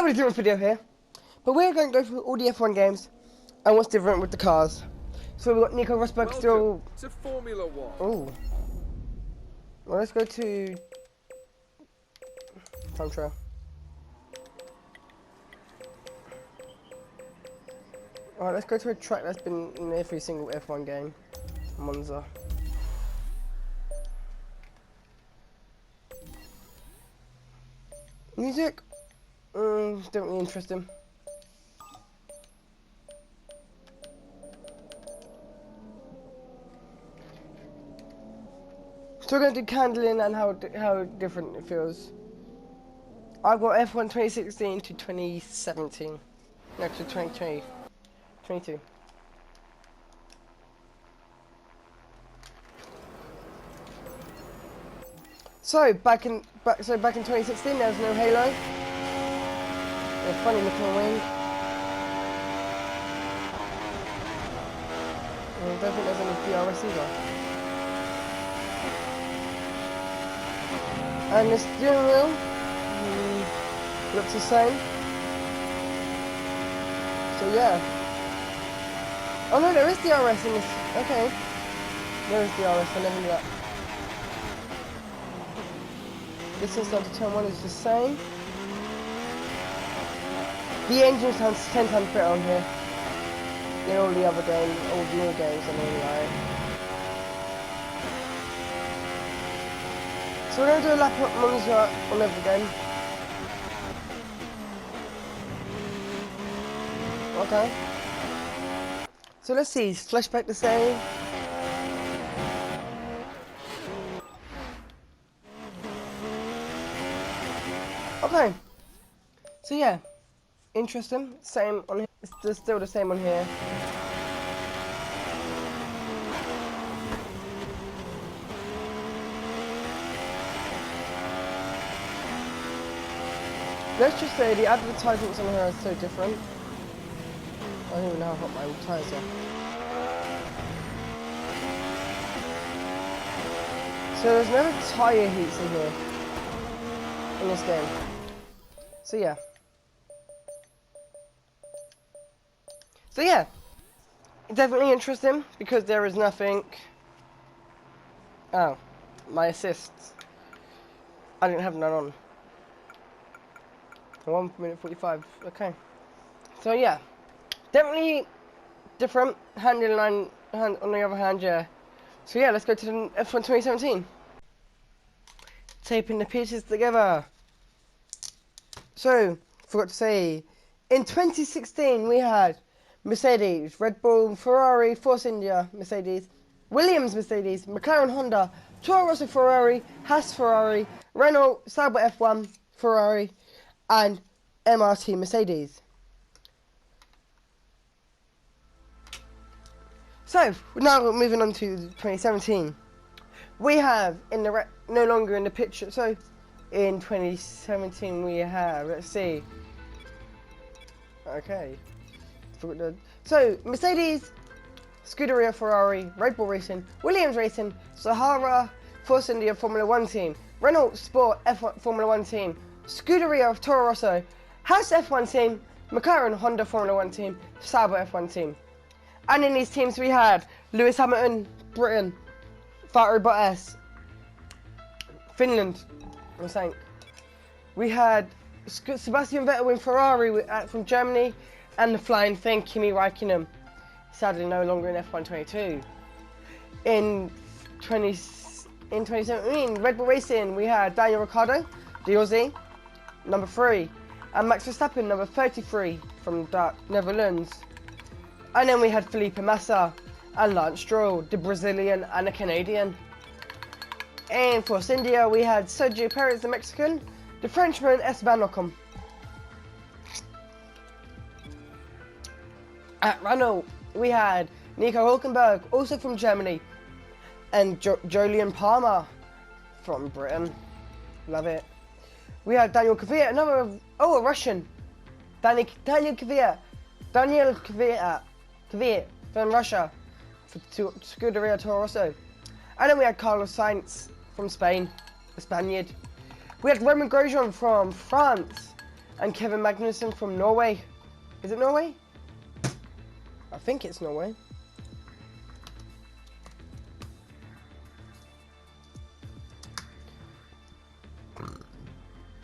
totally different video here, but we're going to go through all the F1 games and what's different with the cars. So we've got Nico Rosberg still. To Formula One. Oh. Well, let's go to time trial. Alright, let's go to a track that's been in every single F1 game. Monza. Music? Don't really interest him. So we're going to do candling and how different it feels. I've got F1 2016 to 2017. No, to 2020. 22. So back in 2016 there was no halo. A funny looking wing. I don't think there's any DRS either. And the steering wheel looks the same. So yeah. Oh no, there is DRS in this. Okay. There is DRS, I never knew that. Distance down to turn 1 is the same. The engine sounds 10 times better on here than all the other games, all the new games I mean, like. So we're going to do a lap up Monza on every game. Okay. So let's see, is flashback the same? Okay. So yeah, interesting. Same on here. It's still the same on here. Let's just say the advertisements on here are so different. I don't even know how hot my tyres are. So there's no tyre heats in here in this game. So yeah. Definitely interesting because there is nothing. Oh, my assists. I didn't have none on. 1 minute 45. Okay. So yeah, definitely different. Hand in line. Hand on the other hand, yeah. So yeah, let's go to the F1 2017. Taping the pieces together. So, forgot to say, in 2016 we had Mercedes, Red Bull, Ferrari, Force India, Mercedes, Williams Mercedes, McLaren Honda, Toro Rosso Ferrari, Haas Ferrari, Renault, Sauber F1 Ferrari, and MRT Mercedes. So, now we're moving on to 2017. We have, no longer in the picture, so in 2017 we have, let's see. Okay. So, Mercedes, Scuderia Ferrari, Red Bull Racing, Williams Racing, Sahara, Force India Formula 1 team, Renault Sport F1 Formula 1 team, Scuderia of Toro Rosso, Haas F1 team, McLaren Honda Formula 1 team, Sauber F1 team. And in these teams we had Lewis Hamilton, Britain, Valtteri Bottas, Finland, I think. We had Sebastian Vettel in Ferrari from Germany, and the flying thing, Kimi Räikkönen, sadly no longer in F1 22. In 2017, Red Bull Racing, we had Daniel Ricciardo, the Aussie, number 3, and Max Verstappen, number 33, from the Netherlands. And then we had Felipe Massa and Lance Stroll, the Brazilian and the Canadian. In Force India, we had Sergio Perez, the Mexican, the Frenchman Esteban Ocon. At Renault, we had Nico Hülkenberg, also from Germany, and Jolyon Palmer from Britain. Love it. We had Daniel Kvyat, a Russian. Daniel Kvyat from Russia, for Scuderia Toro Rosso. And then we had Carlos Sainz from Spain, the Spaniard. We had Romain Grosjean from France, and Kevin Magnussen from Norway. Is it Norway? I think it's Norway.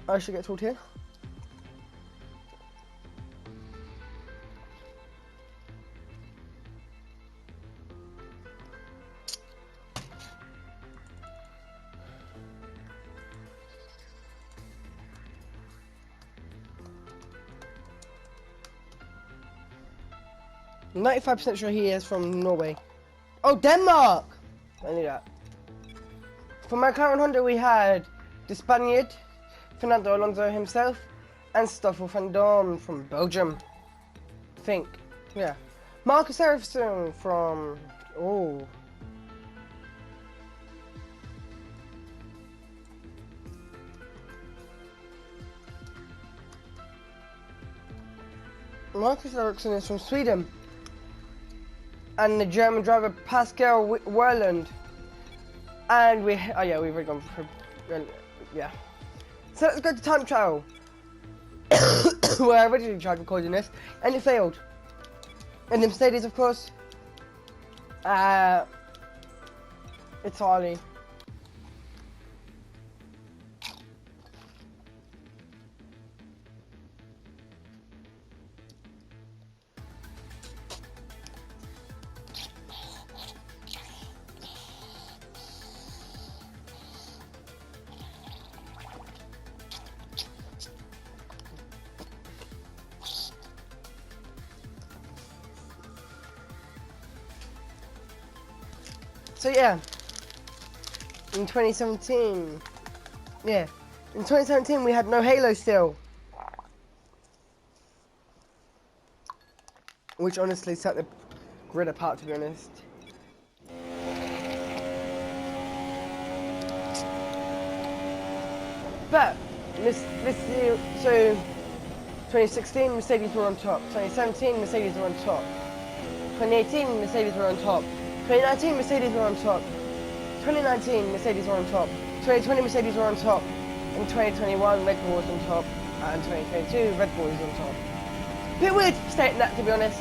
I should get told here. I'm 95% sure he is from Norway. Oh, Denmark! I knew that. For McLaren Honda, we had the Spaniard, Fernando Alonso himself, and Stoffel van Dorn from Belgium. I think, yeah. Marcus Ericsson from, oh. Marcus Ericsson is from Sweden. And the German driver Pascal Wehrland. And we, oh yeah, we've already gone for, yeah. So let's go to time trial. Where I originally tried recording this, and it failed. And the Mercedes, of course, Italy. So yeah, in 2017, yeah, in 2017 we had no Halo still, which honestly set the grid apart, to be honest. But so 2016 Mercedes were on top, 2017 Mercedes were on top, 2018 Mercedes were on top. 2019 Mercedes were on top, 2019 Mercedes were on top, 2020 Mercedes were on top, in 2021 Red Bull was on top, and 2022 Red Bull is on top. Bit weird stating that, to be honest,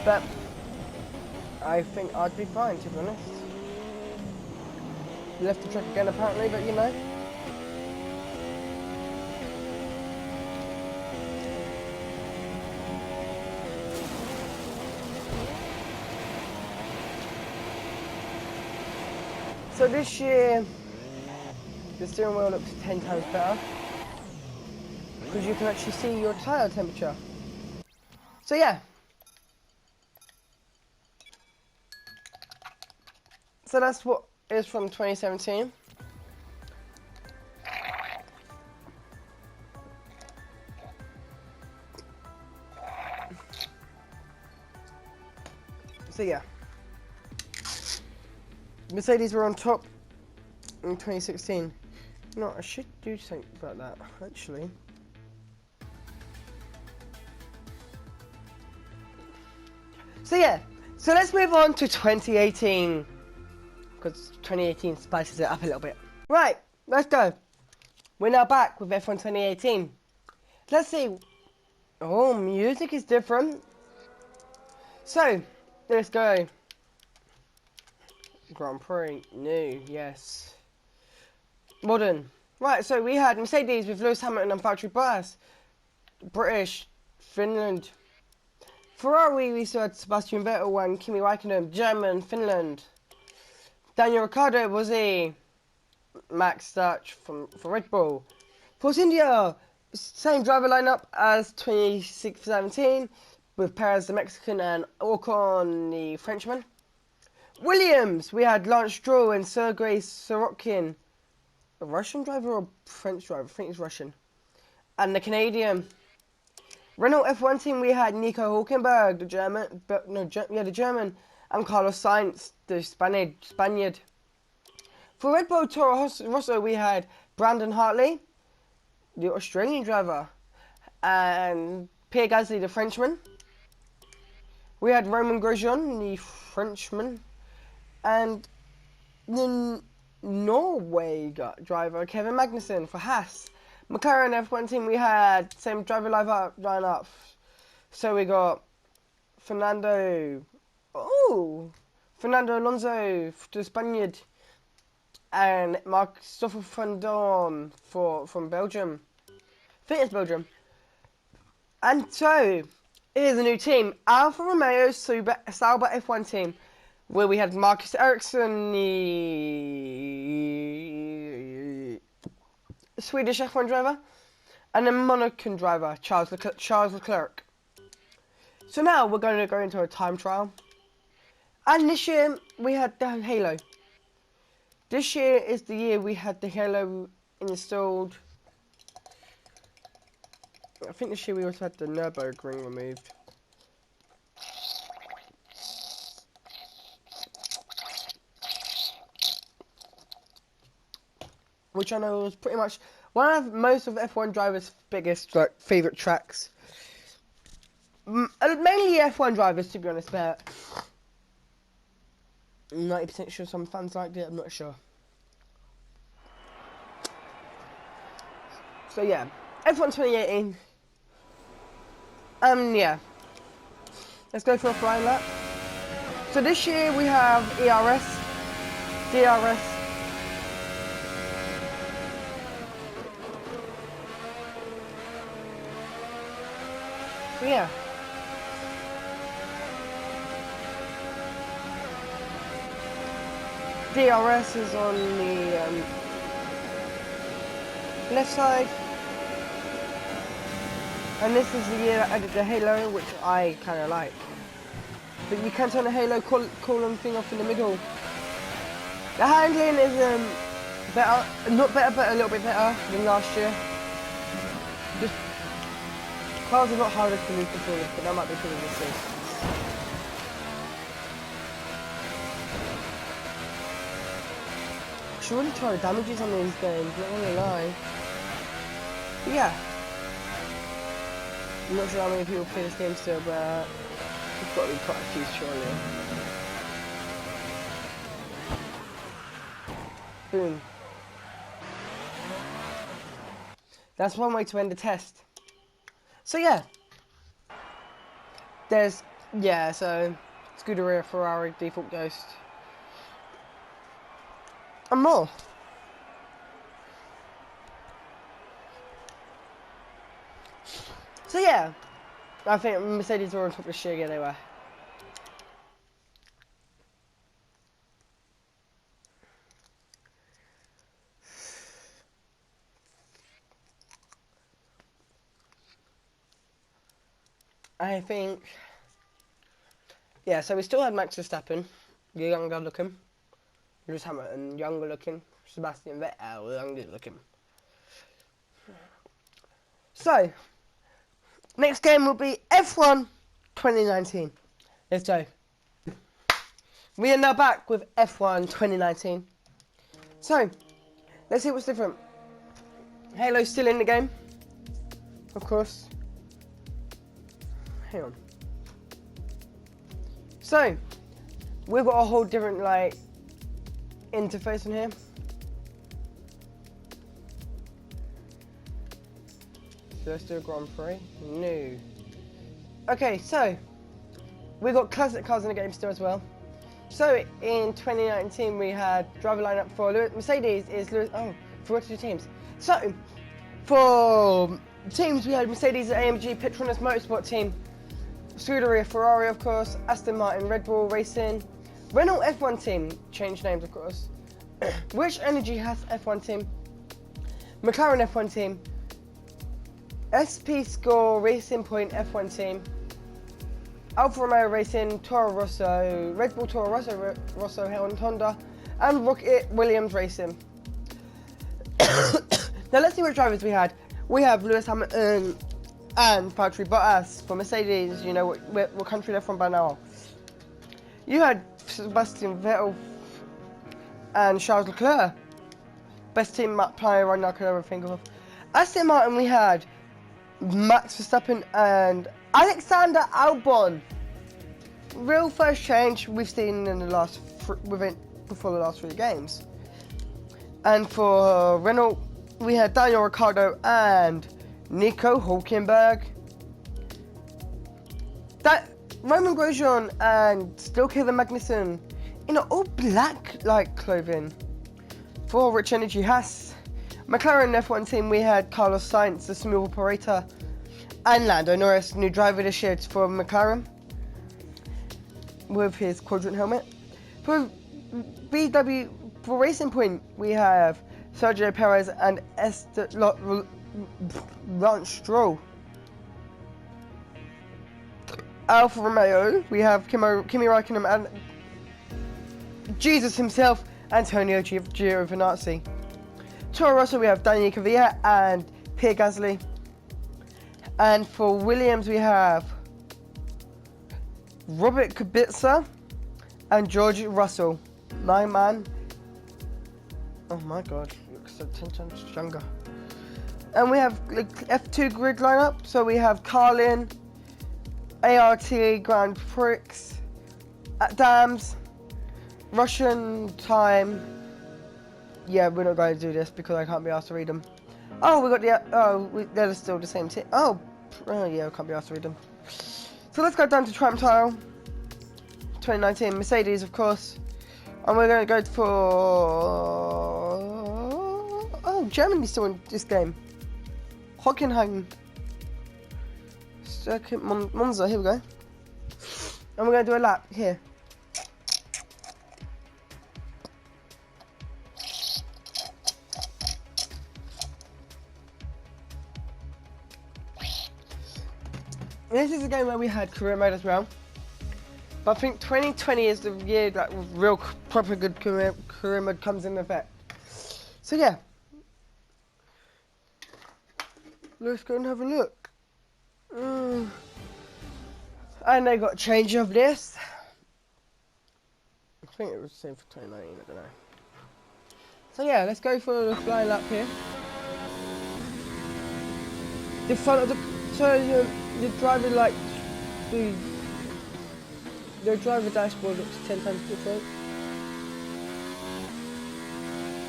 but I think I'd be fine, to be honest. Left the track again apparently, but you know. So this year, the steering wheel looks 10 times better because you can actually see your tyre temperature. So yeah. So that's what is from 2017. So yeah. Mercedes were on top in 2016. No, I should do something about that, actually. So yeah, so let's move on to 2018. Because 2018 spices it up a little bit. Right, let's go. We're now back with F1 2018. Let's see. Oh, music is different. So, let's go. Grand Prix, new, yes. Modern. Right, so we had Mercedes with Lewis Hamilton and Valtteri Bottas. British, Finland. Ferrari, we still had Sebastian Vettel and Kimi Raikkonen. German, Finland. Daniel Ricciardo was Max Dutch for Red Bull. Force India, same driver lineup as 2017 with Perez the Mexican and Ocon the Frenchman. Williams, we had Lance Stroll and Sergei Sorokin. A Russian driver or French driver? I think it's Russian. And the Canadian. Renault F1 team, we had Nico Hülkenberg, the German, the German, and Carlos Sainz, the Spaniard. For Red Bull Toro Rosso, we had Brandon Hartley, the Australian driver, and Pierre Gasly, the Frenchman. We had Romain Grosjean, the Frenchman, and the Norway driver Kevin Magnussen for Haas. McLaren F1 team, we had same driver lineup. So we got Fernando Alonso, the Spaniard, and Mark Stoffel van Dorn from Belgium. I think it's Belgium. And so, here's a new team. Alfa Romeo Sauber F1 team, where we had Marcus Ericsson, the Swedish F1 driver, and a Monacan driver, Charles Leclerc. So now we're going to go into a time trial. And this year we had the Halo. This year is the year we had the Halo installed. I think this year we also had the Nürburgring removed. Which I know was pretty much one of most of F1 drivers' biggest favourite tracks. Mainly F1 drivers, to be honest, but 90% sure some fans liked it, I'm not sure. So yeah, F1 2018. Yeah. Let's go for a flying lap. So this year we have ERS, DRS, so yeah. DRS is on the left side, and this is the year that I did the Halo, which I kind of like. But you can turn the Halo column thing off in the middle. The handling is better, not better, but a little bit better than last year. Just cars are a lot harder to move controllers, but that might be because of this thing. I should really try the damages on these games, not gonna lie. But yeah. I'm not sure how many people play this game still, but there's got to be quite a few surely. Boom. That's one way to end the test. So yeah. So Scuderia, Ferrari, Default Ghost. And more. So yeah, I think Mercedes were on top this year, yeah they were. I think, yeah, so we still had Max Verstappen, younger looking. Lewis Hamilton, younger looking. Sebastian Vettel, younger looking. So, next game will be F1 2019. Let's go. We are now back with F1 2019. So, let's see what's different. Halo's still in the game, of course. Hang on. So, we've got a whole different, like, interface in here. So let's do a Grand Prix. No. Okay, so we got classic cars in the game still as well. So in 2019 we had driver lineup for Mercedes is Lewis. Oh, forgot to do teams. So for teams we had Mercedes AMG Petronas Motorsport team, Scuderia Ferrari of course, Aston Martin Red Bull Racing. Renault F1 team, changed names of course. Which Energy has F1 team. McLaren F1 team. SP Score Racing Point F1 team. Alfa Romeo Racing, Toro Rosso, Red Bull Toro Rosso Honda, and Rocket Williams Racing. Now let's see what drivers we had. We have Lewis Hamilton and Valtteri Bottas for Mercedes. You know what country they're from by now. You had Sebastian Vettel and Charles Leclerc. Best team player right now I could ever think of. Aston Martin we had Max Verstappen and Alexander Albon. Real first change we've seen in the before the last 3 games. And for Renault we had Daniel Ricciardo and Nico Hulkenberg. That Roman Grosjean and still Kevin Magnussen in all black like clothing. For Rich Energy Haas. McLaren F1 team, we had Carlos Sainz, the smooth operator, and Lando Norris, new driver this year for McLaren, with his quadrant helmet. For Racing Point, we have Sergio Perez and Lance Stroll. Alfa Romeo, we have Kimi Räikkönen and Jesus himself, Antonio Giovinazzi. Toro Rosso, we have Daniel Kvyat and Pierre Gasly. And for Williams, we have Robert Kubica and George Russell. My man. Oh my god, he looks so 10 times younger. And we have F2 grid lineup. So we have Carlin, ART Grand Prix, Dams, Russian time. Yeah, we're not going to do this because I can't be asked to read them. Oh, we got the they're still the same team. Oh yeah, I can't be asked to read them. So let's go down to Triumph Tile 2019 Mercedes, of course, and we're going to go for Germany's still in this game. Hockenheim, Circuit Monza. Here we go, and we're going to do a lap here. This is a game where we had career mode as well, but I think 2020 is the year that real proper good career mode comes in effect. So yeah, let's go and have a look. And they got a change of this. I think it was the same for 2019, I don't know. So yeah, let's go for the flying lap here. The front of the the driver the driver dashboard looks 10 times different.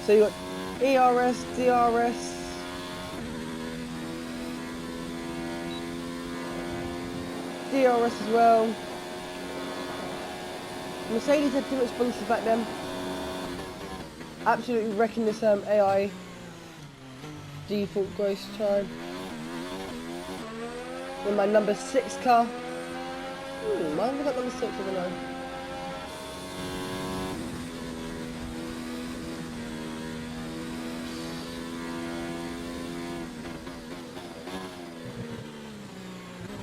So you got ERS, DRS, DRS as well. Mercedes had too much sponsors back then. Absolutely wrecking this AI default gross time. In my number 6 car. Mine have got number 6, I don't know.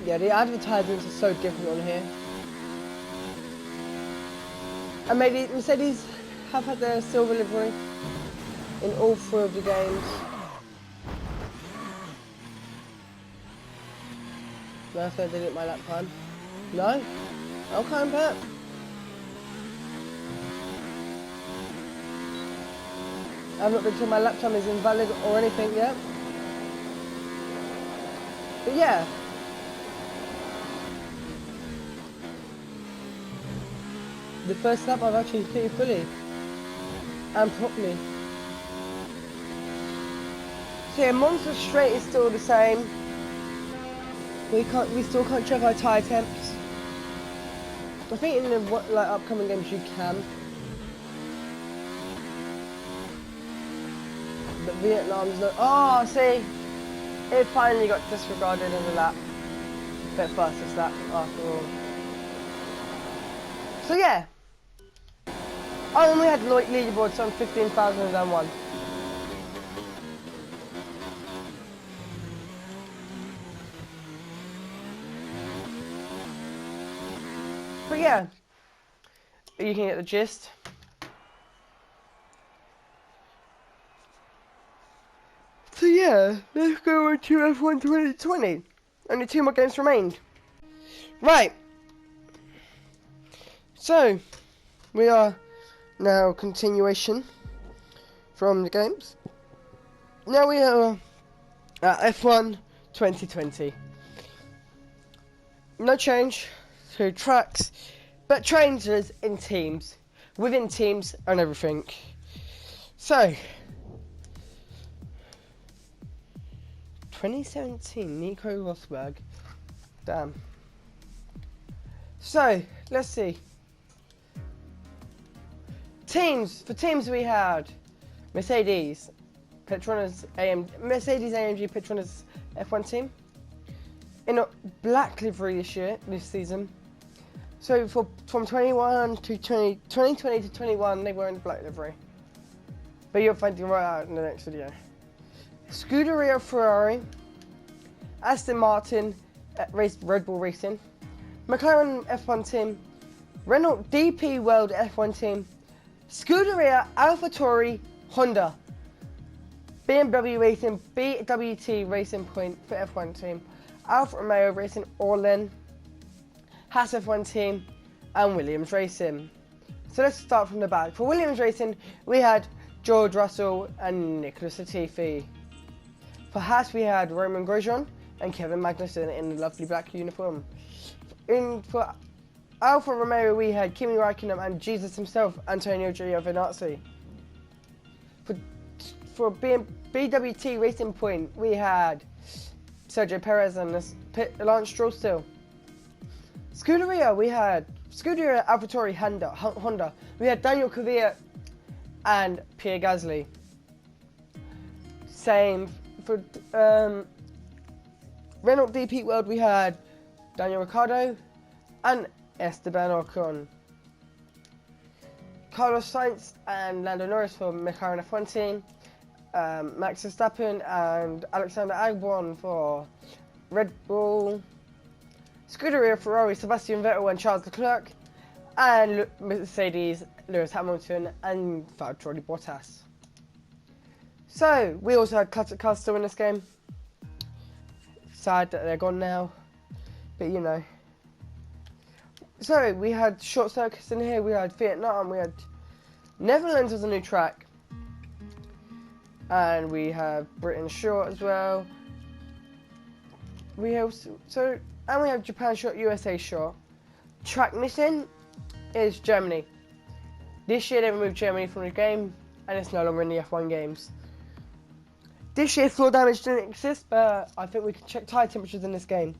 Yeah, the advertisements are so different on here. And maybe Mercedes have had their silver livery in all 3 of the games. Last I did it my lap time. No? Okay, Pat. I've not been told my lap time is invalid or anything yet. But yeah. The first lap I've actually completed fully. And properly. So yeah, Monster Straight is still the same. We still can't check our tyre temps. I think in the upcoming games you can. But Vietnam's not. Oh, see, it finally got disregarded in the lap. Bit fastest lap after all. So yeah. Oh, and we had leaderboards on 15,001. But yeah, you can get the gist. So yeah, let's go on to F1 2020. Only 2 more games remained. Right. So, we are now continuation from the games. Now we are at F1 2020. No change to tracks, but changes in teams, within teams and everything. So, 2017, Nico Rosberg. Damn. So, let's see. For teams we had Mercedes AMG Petronas F1 team in a black livery this season. So from 2020 to 21 they were in black livery. But you'll find it right out in the next video. Scuderia Ferrari, Aston Martin Red Bull Racing, McLaren F1 team, Renault DP World F1 team, Scuderia AlphaTauri Honda, BMW Racing BWT Racing Point for F1 team, Alfa Romeo Racing Orlen, Haas F1 team, and Williams Racing. So let's start from the back. For Williams Racing, we had George Russell and Nicholas Latifi. For Haas, we had Roman Grosjean and Kevin Magnussen in the lovely black uniform. For Alfa Romeo, we had Kimi Räikkönen and Jesus himself, Antonio Giovinazzi. For BWT Racing Point, we had Sergio Perez and Lance Stroll still. Scuderia, we had Scuderia AlphaTauri Honda. We had Daniel Kvyat and Pierre Gasly. Same for Renault DP World, we had Daniel Ricciardo and Esteban Ocon. Carlos Sainz and Lando Norris for McLaren F1 team. Max Verstappen and Alexander Albon for Red Bull. Scuderia Ferrari, Sebastian Vettel and Charles Leclerc. And Mercedes, Lewis Hamilton and Valtteri Bottas. So, we also had classic cars still in this game. Sad that they're gone now, but you know. So, we had short circuits in here, we had Vietnam, we had Netherlands as a new track. And we have Britain short as well. We have we have Japan short, USA short. Track missing is Germany. This year they removed Germany from the game and it's no longer in the F1 games. This year floor damage didn't exist, but I think we can check tire temperatures in this game.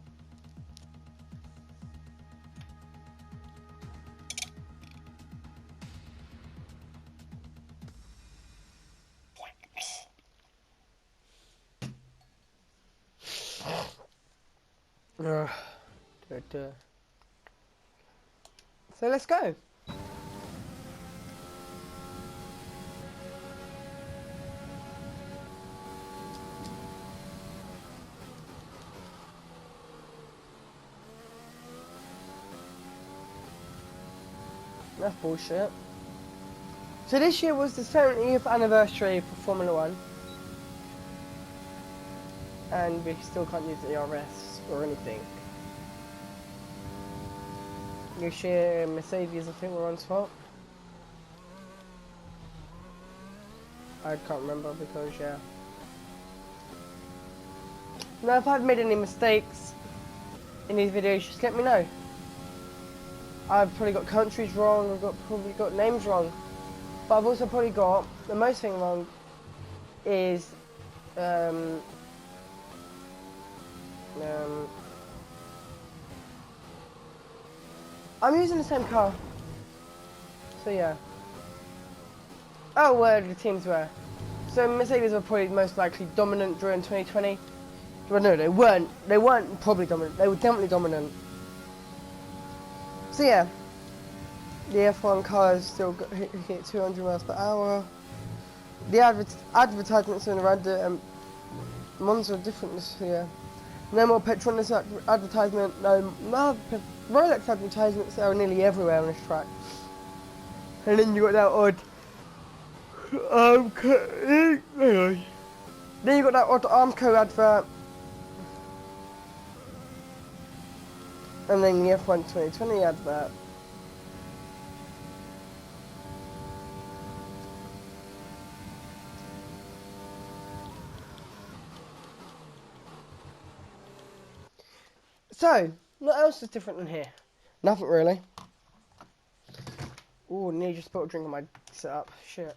So let's go. That's bullshit. So this year was the 70th anniversary for Formula 1. And we still can't use the ERS or anything. This year Mercedes, I think, were on top. I can't remember because, yeah. Now if I've made any mistakes in these videos, just let me know. I've probably got countries wrong, I've probably got names wrong. But I've also probably got, the most thing wrong is, I'm using the same car. So yeah. Oh, where the teams were. So Mercedes were probably most likely dominant during 2020. Well, no, they weren't. They weren't probably dominant. They were definitely dominant. So yeah. The F1 cars still hit 200 miles per hour. The advertisements around the Monza are different this year. No more Petronas advertisement. No Rolex advertisements are nearly everywhere on this track. And then you got that odd. Then you got that odd Armco advert. And then the F1 2020 advert. So, what else is different than here? Nothing really. Ooh, nearly just put a drink on my setup. Shit.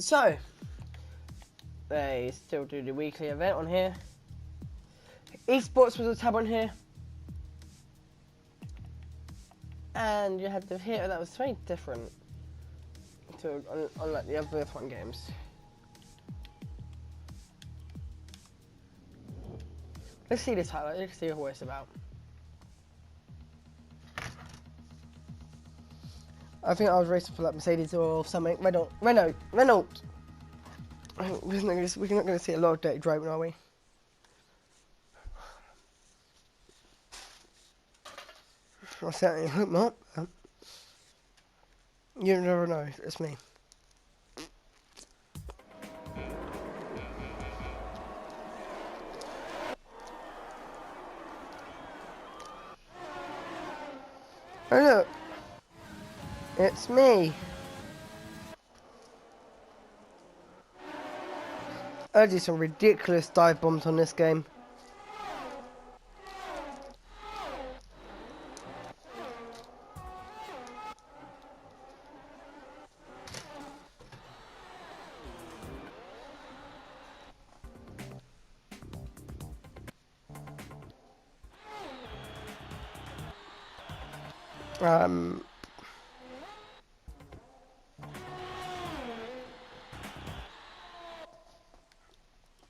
So, they still do the weekly event on here. Esports was a tab on here. And you had the here that was very different to unlike the other F1 games. Let's see this highlight, let's see what it's about. I think I was racing for like Mercedes or something. Renault. We're not going to see a lot of dirty driving, are we? I certainly hope not. You never know. It's me. Oh look, it's me. I do some ridiculous dive bombs on this game.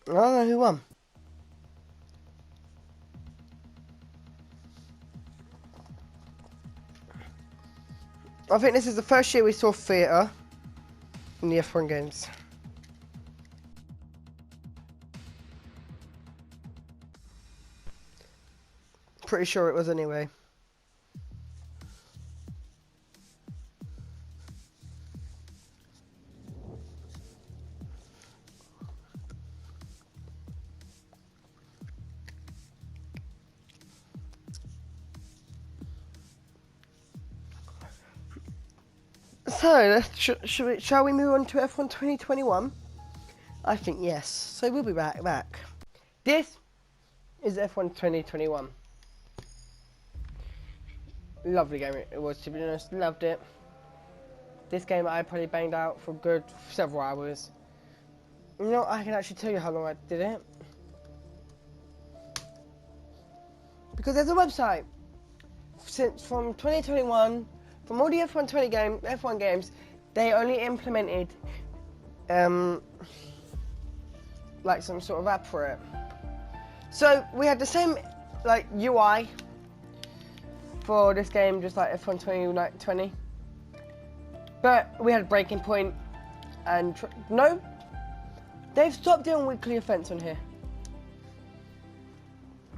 I don't know who won. I think this is the first year we saw theatre in the F1 games. Pretty sure it was anyway. So, shall we move on to F1 2021? I think yes. So we'll be back. This is F1 2021. Lovely game it was, to be honest. Loved it. This game I probably banged out for good several hours. You know, I can actually tell you how long I did it. Because there's a website. Since from 2021, from all the F1 games, they only implemented like some sort of app for it. So we had the same like UI for this game, just like F1 2020, but we had Breaking Point, and no, they've stopped doing weekly events on here.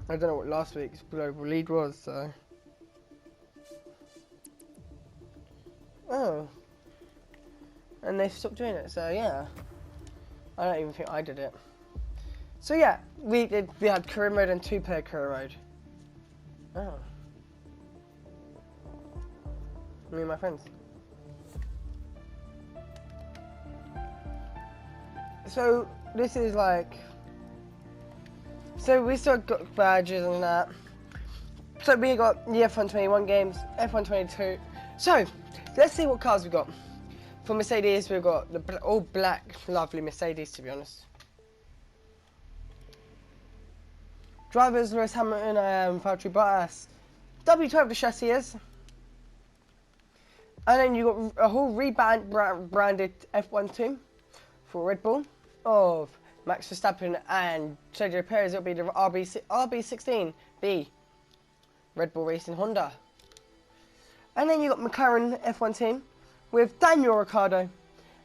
I don't know what last week's global lead was, so. Oh. And they've stopped doing it, so yeah. I don't even think I did it. So yeah, we had career mode and 2-player career mode. Oh. Me and my friends. So this is like, so we still got badges and that. So we got the F1 21 games, F1 22. So let's see what cars we got. For Mercedes, we've got the all black, lovely Mercedes, to be honest. Drivers, Lewis Hamilton and Valtteri Bottas. W12 the chassis is. And then you got a whole rebranded F1 team for Red Bull of Max Verstappen and Sergio Perez. It'll be the RB16B Red Bull Racing Honda. And then you got McLaren F1 team with Daniel Ricciardo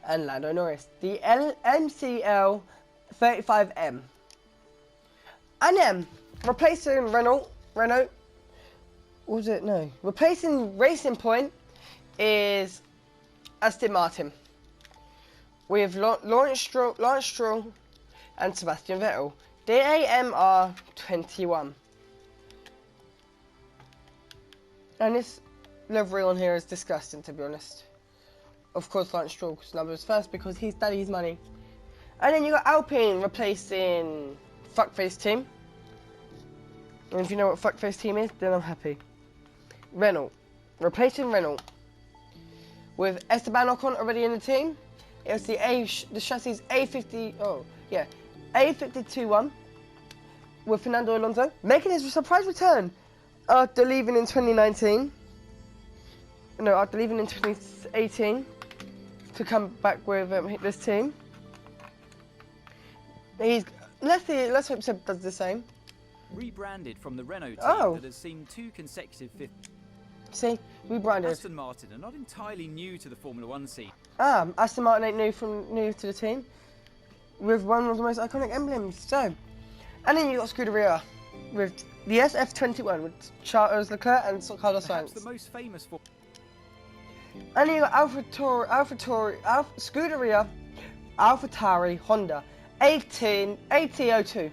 and Lando Norris, the MCL 35M. And then replacing Renault, what was it? No, replacing Racing Point is Aston Martin with Lawrence Stroll and Sebastian Vettel, DAMR 21. And this livery on here is disgusting, to be honest. Of course, Lawrence Stroll's numbers first because he's daddy's money. And then you got Alpine replacing Fuckface Team. And if you know what Fuckface Team is, then I'm happy. Renault replacing Renault with Esteban Ocon already in the team It was the chassis A50. Oh yeah, A52-1 with Fernando Alonso making his surprise return after leaving in 2019. No, after leaving in 2018 to come back with this team. Let's hope Seb does the same. Rebranded from the Renault team that has seen 2 consecutive fifth. See, rebranded. Aston Martin are not entirely new to the Formula 1 scene. Aston Martin ain't new to the team, with one of the most iconic emblems. So, and then you got Scuderia with the SF21 with Charles Leclerc and Carlos Sainz. The most famous for. And then you got Scuderia, AlphaTauri, Honda, 1802.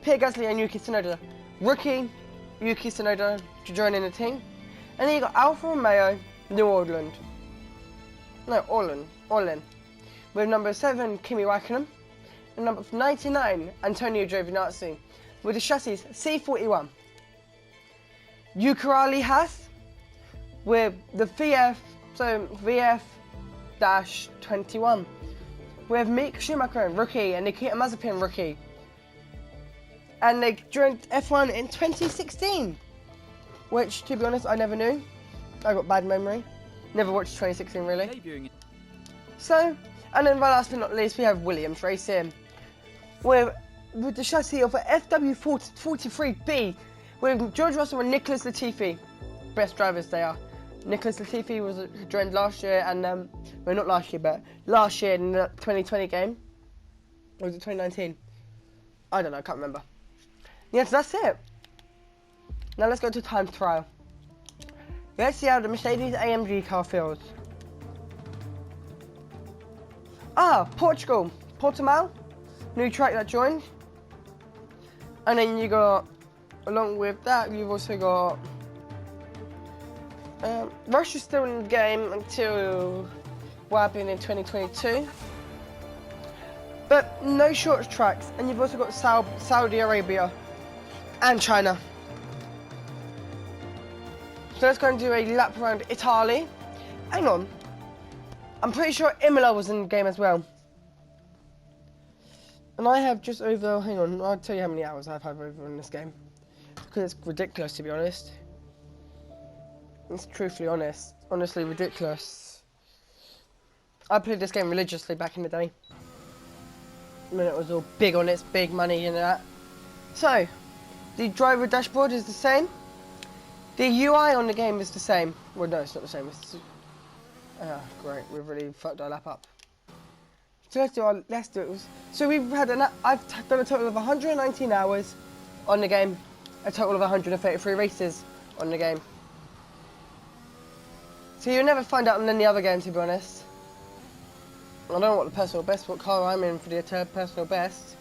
Pierre Gasly and Yuki Tsunoda, rookie Yuki Tsunoda joining the team. And then you got Alfa Romeo, New Orleans. No, Orlen. With number 7, Kimi Räikkönen. And number 99, Antonio Giovinazzi. With the chassis C41. Ucarali Haas. With the VF-21. With Mick Schumacher, rookie, and Nikita Mazepin, rookie. And they joined F1 in 2016. Which, to be honest, I never knew. I got bad memory. Never watched 2016, really. So, and then last but not least, we have Williams Racing. With the chassis of a FW43B. With George Russell and Nicholas Latifi. Best drivers they are. Nicholas Latifi was joined last year, and, well, not last year, but last year in the 2020 game. Or was it 2019? I don't know, I can't remember. Yes, that's it. Now let's go to time trial. Let's see how the Mercedes AMG car feels. Portugal. Portimao. New track that joined. And then you got, along with that, you've also got... Russia's still in the game until what happened in 2022. But no short tracks. And you've also got Saudi Arabia and China. So let's go and do a lap around Italy. Hang on. I'm pretty sure Imola was in the game as well. And I have just over, hang on, I'll tell you how many hours I've had over in this game. Because it's ridiculous, to be honest. It's truthfully honest. Honestly ridiculous. I played this game religiously back in the day. When it was all big on its big money and that. So, the driver dashboard is the same. The UI on the game is the same. Well, no, it's not the same. It's... great. We've really fucked our lap up. So let's do it. So we've had I've done a total of 119 hours on the game. A total of 133 races on the game. So you'll never find out on any other game, to be honest. I don't know what what car I'm in for the personal best.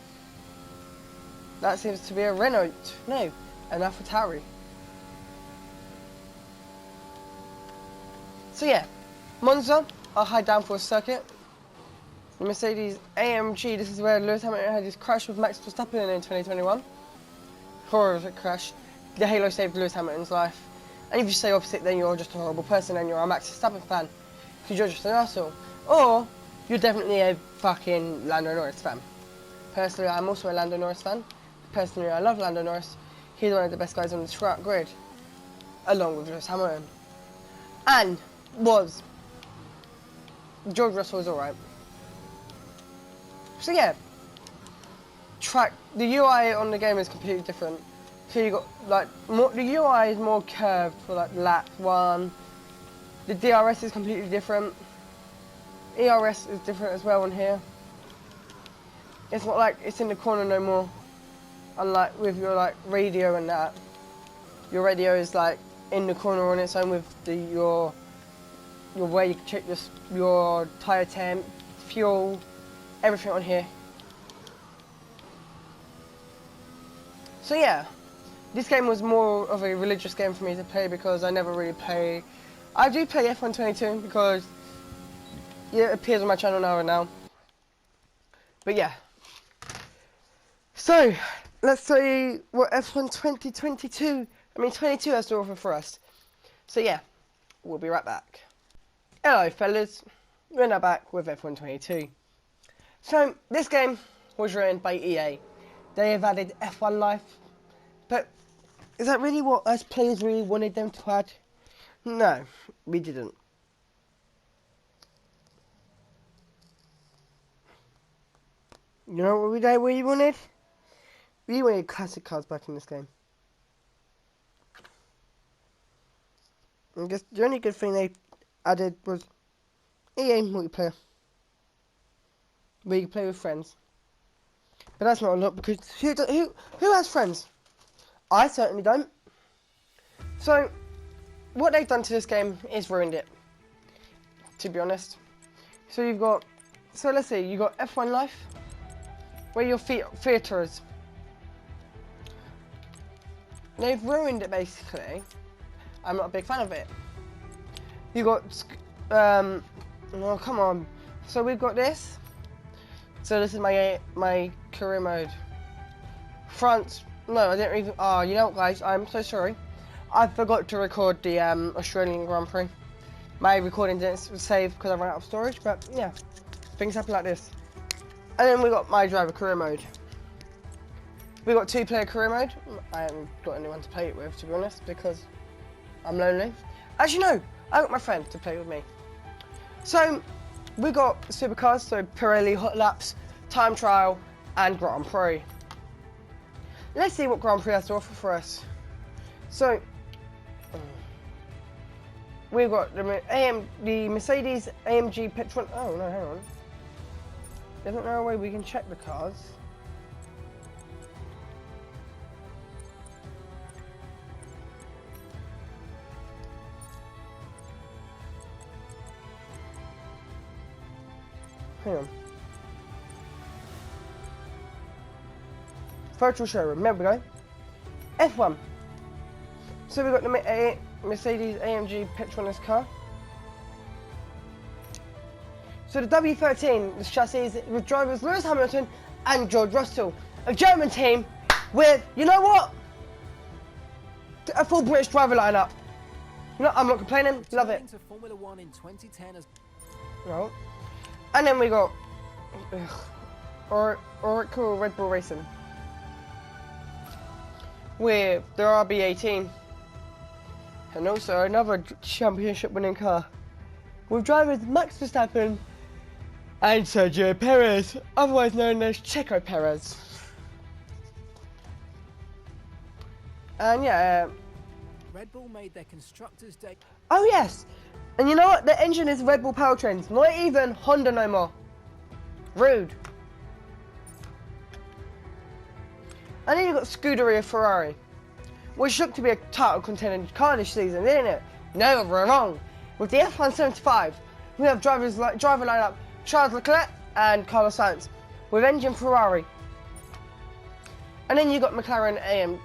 That seems to be a Renault. No, an AlphaTauri. So yeah, Monza, our high downforce circuit. The Mercedes AMG, this is where Lewis Hamilton had his crash with Max Verstappen in 2021. Horrific crash. The halo saved Lewis Hamilton's life. And if you say opposite, then you're just a horrible person and you're a Max Verstappen fan. Because you're just an arsehole. Or, you're definitely a fucking Lando Norris fan. Personally, I'm also a Lando Norris fan. Personally, I love Lando Norris. He's one of the best guys on the track grid. Along with Lewis Hamilton. And George Russell was alright. So yeah, the UI on the game is completely different. So you got like the UI is more curved for like lap 1. The DRS is completely different. ERS is different as well on here. It's not like it's in the corner no more. Unlike with your like radio and that, your radio is like in the corner on its own with your where you can check your tyre temp, fuel, everything on here. So yeah, this game was more of a religious game for me to play because I never really play. I do play F1 22 because it appears on my channel now. But yeah. So let's see what F1 2022. I mean 22 has to offer for us. So yeah, we'll be right back. Hello fellas. we're now back with F1 22. So, this game was ruined by EA. They have added F1 Life, but is that really what us players really wanted them to add? No, we didn't. You know what we wanted? We wanted classic cars back in this game. I guess the only good thing they added was EA multiplayer, where you can play with friends. But that's not a lot, because who has friends? I certainly don't. So what they've done to this game is ruined it, to be honest. So let's see, you've got F1 Life, where you're theatres. They've ruined it basically. I'm not a big fan of it. You got oh come on. So we've got this. So this is my career mode. France. No, I didn't even. Oh, you know what, guys? I'm so sorry. I forgot to record the Australian Grand Prix. My recording didn't save because I ran out of storage. But yeah, things happen like this. And then we got my driver career mode. We got 2-player career mode. I haven't got anyone to play it with, to be honest, because I'm lonely. Actually, no, I got my friend to play with me. So we got supercars, so Pirelli, hot laps, time trial, and Grand Prix. Let's see what Grand Prix has to offer for us. So we've got the Mercedes AMG Petrol. Oh no, hang on. Isn't there a way we can check the cars? Hang on. Virtual showroom, there we go. F1. So we've got the Mercedes AMG Petronas car. So the W13, the chassis is with drivers Lewis Hamilton and George Russell. A German team with, you know what? A full British driver lineup. You know, I'm not complaining, love it. Formula 1 in 2010 as No. And then we got Oracle Red Bull Racing with the RB18, and also another championship winning car with drivers Max Verstappen and Sergio Perez, otherwise known as Checo Perez. And yeah, Red Bull made their constructors' day. Oh yes, and you know what? The engine is Red Bull powertrains, not even Honda no more. Rude. And then you've got Scuderia Ferrari, which looked to be a title contending car this season, didn't it? No, we're wrong. With the F175, we have driver lineup Charles Leclerc and Carlos Sainz, with engine Ferrari. And then you got McLaren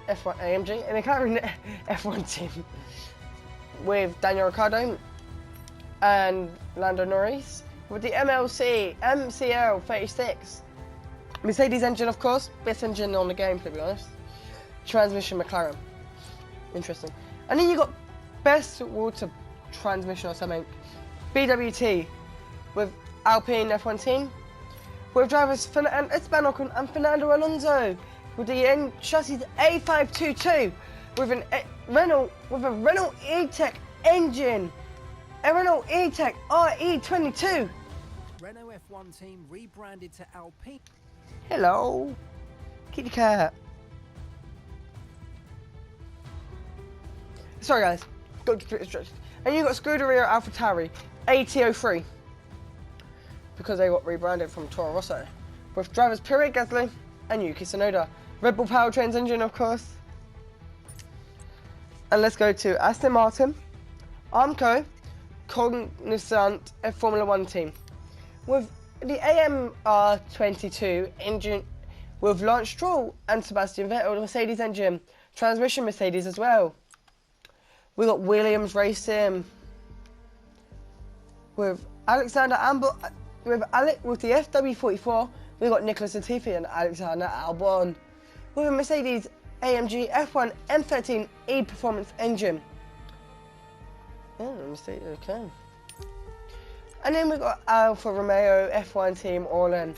F1 AMG and McLaren F1 team with Daniel Ricciardo and Lando Norris, with the MCL 36. Mercedes engine, of course, best engine on the game, to be honest. Transmission McLaren. Interesting. And then you got best water transmission or something. BWT with Alpine F1 team, with drivers Esteban Ocon and Fernando Alonso, with the chassis A522, with a Renault E-Tech engine, a Renault E-Tech RE22. Renault F1 team rebranded to Alpine. Hello, kitty cat. Sorry guys, got to distracted. And you got Scuderia AlphaTauri AT03, because they got rebranded from Toro Rosso, with drivers Pierre Gasly and Yuki Tsunoda. Red Bull powertrains engine, of course. And let's go to Aston Martin, Armco, Cognizant Formula 1 team, with the AMR22 engine, with Lance Stroll and Sebastian Vettel, the Mercedes engine, transmission Mercedes as well. We got Williams Racing with Alexander Albon, with the FW44. We got Nicholas Latifi and Alexander Albon with a Mercedes AMG F1 M13 E Performance engine. Oh, Mercedes, okay. And then we got Alfa Romeo F1 team all in.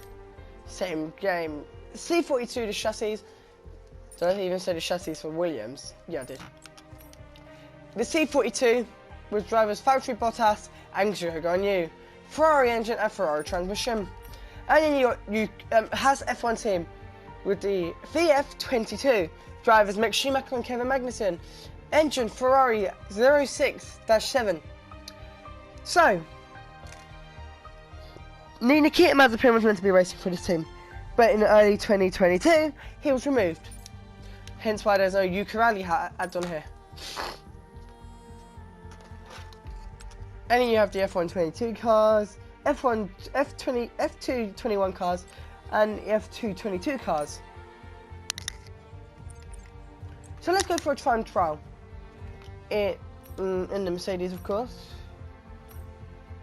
Same game. C42, the chassis. Did I even say the chassis for Williams? Yeah, I did. The C42 with drivers Valtteri Bottas and Zhou Guanyu. Ferrari engine and Ferrari transmission. And then you got Haas F1 team with the VF22 drivers Mick Schumacher and Kevin Magnussen. Engine Ferrari 06-7. So, Nikita Mazepin was meant to be racing for this team, but in early 2022 he was removed. Hence why there's no Yuka Rally add on here. And then you have the F1 22 cars, F2 21 cars, and F2 22 cars. So let's go for a time trial. In the Mercedes, of course,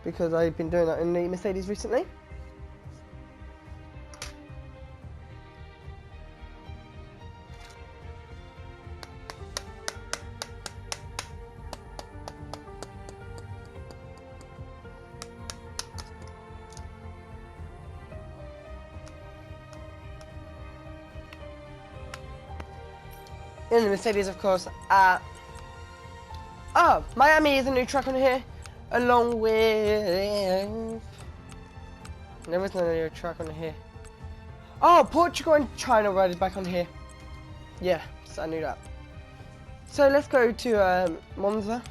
because I've been doing that in the Mercedes recently. In the Mercedes, of course, oh, Miami is a new track on here, along with... There is no new track on here. Oh, Portugal and China riders back on here. Yeah, so I knew that. So let's go to Monza.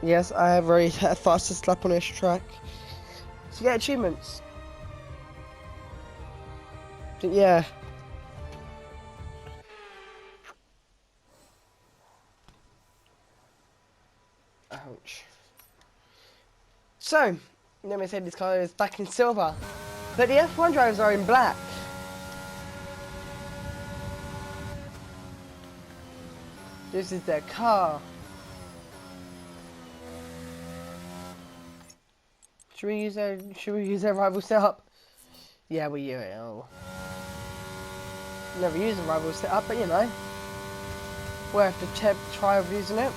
Yes, I have already had fastest lap on this track. So get achievements. But yeah. Ouch. So, the Mercedes car is back in silver, but the F1 drivers are in black. This is their car. Should we use their rival setup? Yeah, we will. Never use a rival setup, but you know, we'll have to try using it.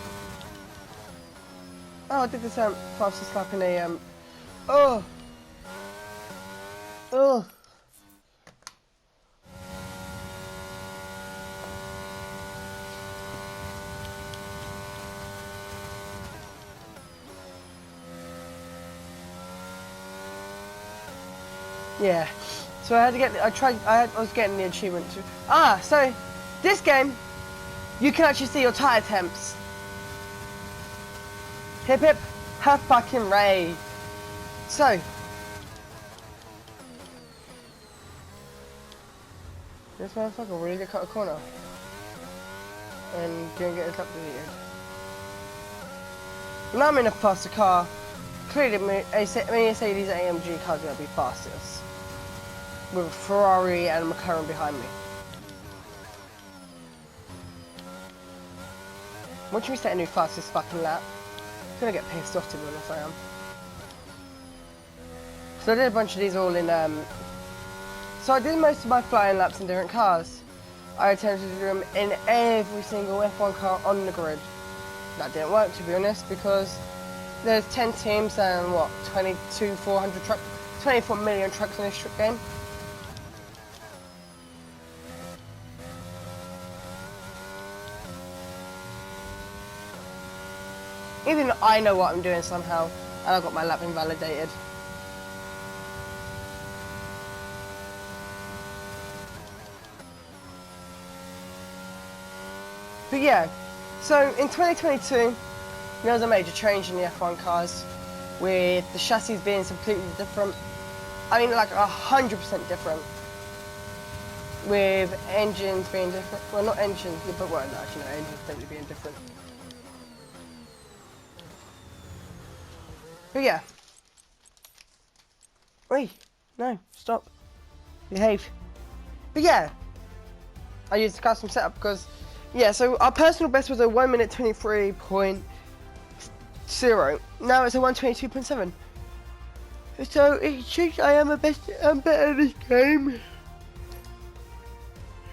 Oh, I did this fastest lap in a oh. Yeah, so I had to get. I was getting the achievement to. So this game, you can actually see your tyre temps. Hip hip, have fucking ray. So, this motherfucker really did cut a corner and didn't get his lap deleted. Now I'm in a faster car. Clearly, Mercedes AMG car's gonna be fastest, with a Ferrari and a McLaren behind me. Watch me set a new fastest fucking lap. I'm gonna get pissed off, to be honest, I am. So I did a bunch of these all in, so I did most of my flying laps in different cars. I attempted to do them in every single F1 car on the grid. That didn't work, to be honest, because there's 10 teams and what, 24 million trucks in this game. Even I know what I'm doing somehow, and I got my lap invalidated. But yeah, so in 2022, there was a major change in the F1 cars, with the chassis being completely different. I mean, like 100% different. With engines being different. Well, not engines, but well, no, actually, no, engines definitely being different. But yeah. Wait, no, stop. Behave. But yeah, I used the custom setup because, yeah, so our personal best was a 1 minute 23.0. Now it's a 1:22.7. So it shows I am I'm better at this game.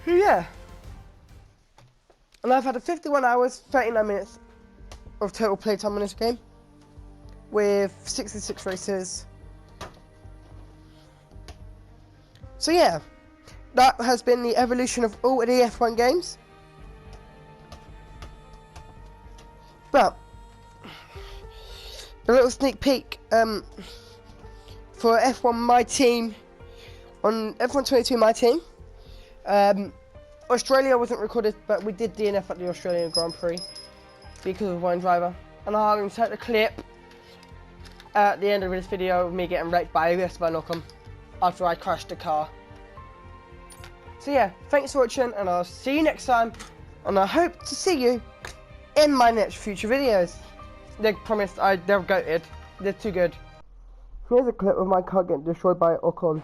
So yeah. And I've had a 51 hours, 39 minutes of total playtime on this game, with 66 races. So yeah, that has been the evolution of all of the F1 games. But a little sneak peek for F1 My Team, on F1 22 My Team. Australia wasn't recorded, but we did DNF at the Australian Grand Prix because of one driver. And I'll insert the clip at the end of this video of me getting wrecked by Esteban Ocon after I crashed the car. So yeah, thanks for watching, and I'll see you next time, and I hope to see you in my next future videos. They promised they're goated. They're too good. Here's a clip of my car getting destroyed by Ocon.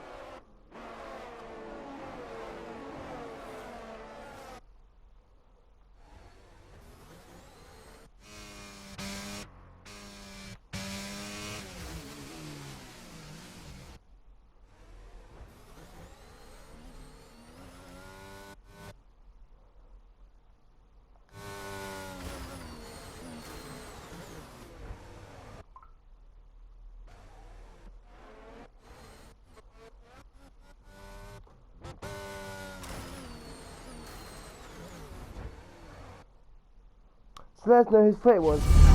So let's know whose foot it was.